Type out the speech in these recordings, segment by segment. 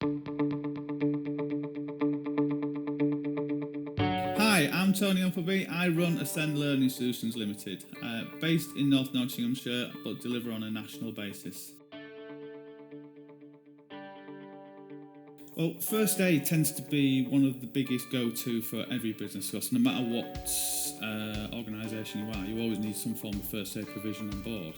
Hi, I'm Tony Umpleby. I run Ascend Learning Solutions Limited, based in North Nottinghamshire, but deliver on a national basis. Well, first aid tends to be one of the biggest go-to for every business, because no matter what organisation you are, you always need some form of first aid provision on board.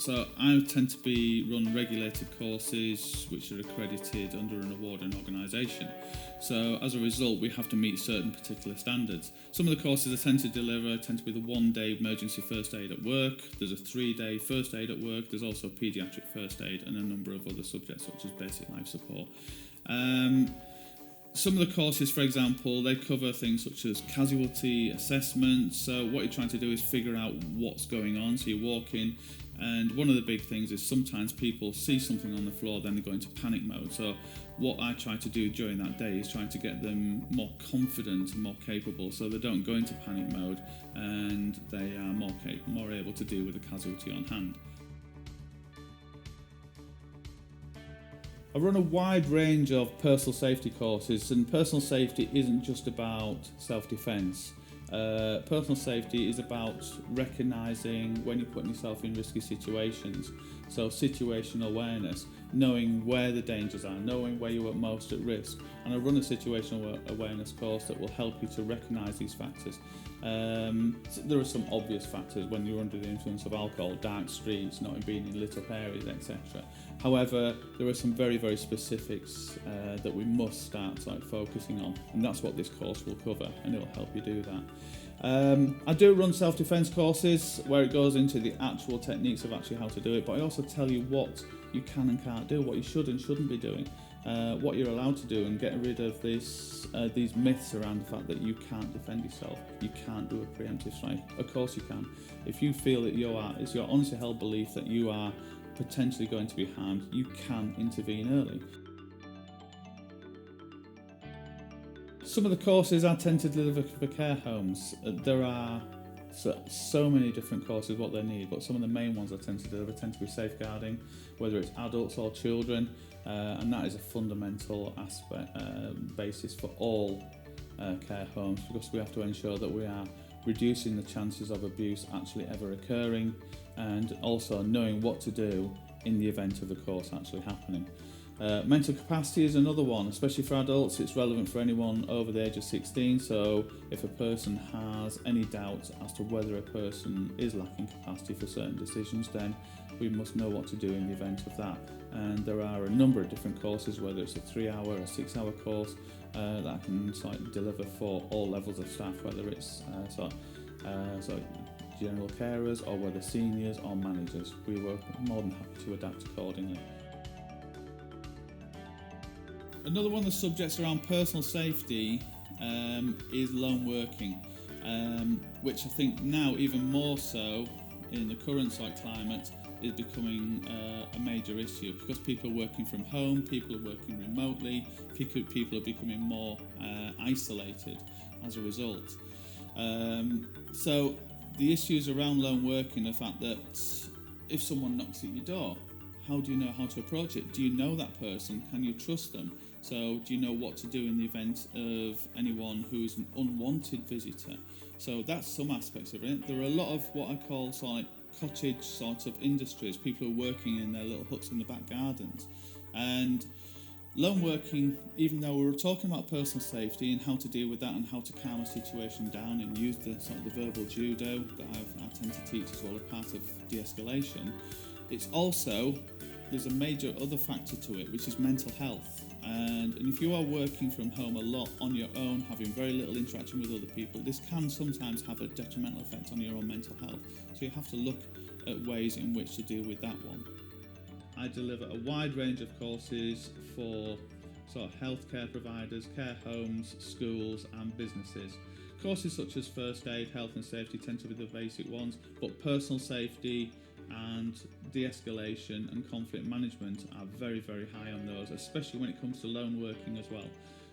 So I tend to run regulated courses which are accredited under an awarding organisation. So as a result, we have to meet certain particular standards. Some of the courses I tend to deliver tend to be the 1-day emergency first aid at work. There's a 3-day first aid at work. There's also paediatric first aid and a number of other subjects such as basic life support. Some of the courses, for example, they cover things such as casualty assessment. So what you're trying to do is figure out what's going on. So you walk in, and one of the big things is sometimes people see something on the floor, then they go into panic mode. So what I try to do during that day is trying to get them more confident and more capable, so they don't go into panic mode and they are more able to deal with the casualty on hand. I run a wide range of personal safety courses, and personal safety isn't just about self-defence. Personal safety is about recognising when you're putting yourself in risky situations. So situational awareness, knowing where the dangers are, knowing where you're at most at risk. And I run a situational awareness course that will help you to recognise these factors. So there are some obvious factors when you're under the influence of alcohol, dark streets, not being in lit up areas, etc. However, there are some very, very specifics that we must start focusing on, and that's what this course will cover, and it will help you do that. I do run self-defence courses where it goes into the actual techniques of actually how to do it, but I also tell you what you can and can't do, what you should and shouldn't be doing, what you're allowed to do, and get rid of these myths around the fact that you can't defend yourself, you can't do a preemptive strike. Of course you can. If you feel that it's your honestly held belief that you are potentially going to be harmed, you can intervene early. Some of the courses I tend to deliver for care homes. There are so many different courses what they need, but some of the main ones I tend to deliver tend to be safeguarding, whether it's adults or children, and that is a fundamental basis for all care homes, because we have to ensure that we are reducing the chances of abuse actually ever occurring, and also knowing what to do in the event of the course actually happening. Mental capacity is another one, especially for adults. It's relevant for anyone over the age of 16, so if a person has any doubt as to whether a person is lacking capacity for certain decisions, then we must know what to do in the event of that. And there are a number of different courses, whether it's a 3-hour or 6-hour course, that I can deliver for all levels of staff, whether it's general carers or whether seniors or managers. We were more than happy to adapt accordingly. Another one of the subjects around personal safety is lone working, which I think now even more so in the current climate is becoming a major issue, because people are working from home, people are working remotely, people are becoming more isolated as a result. So the issues around lone working are the fact that if someone knocks at your door, how do you know how to approach it? Do you know that person? Can you trust them? So do you know what to do in the event of anyone who's an unwanted visitor? So that's some aspects of it. There are a lot of what I call cottage sorts of industries, people who are working in their little huts in the back gardens. And lone working, even though we were talking about personal safety and how to deal with that and how to calm a situation down and use the verbal judo that I tend to teach as well as part of de-escalation, it's also, there's a major other factor to it, which is mental health. And if you are working from home a lot on your own, having very little interaction with other people, this can sometimes have a detrimental effect on your own mental health. So you have to look at ways in which to deal with that one. I deliver a wide range of courses for healthcare providers, care homes, schools and businesses. Courses such as first aid, health and safety tend to be the basic ones, but personal safety and de-escalation and conflict management are very, very high on those, especially when it comes to lone working as well.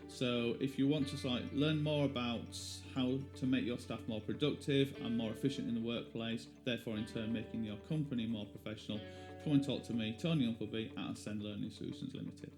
So if you want to learn more about how to make your staff more productive and more efficient in the workplace, therefore in turn making your company more professional, come and talk to me, Tony Umpleby at Ascend Learning Solutions Limited.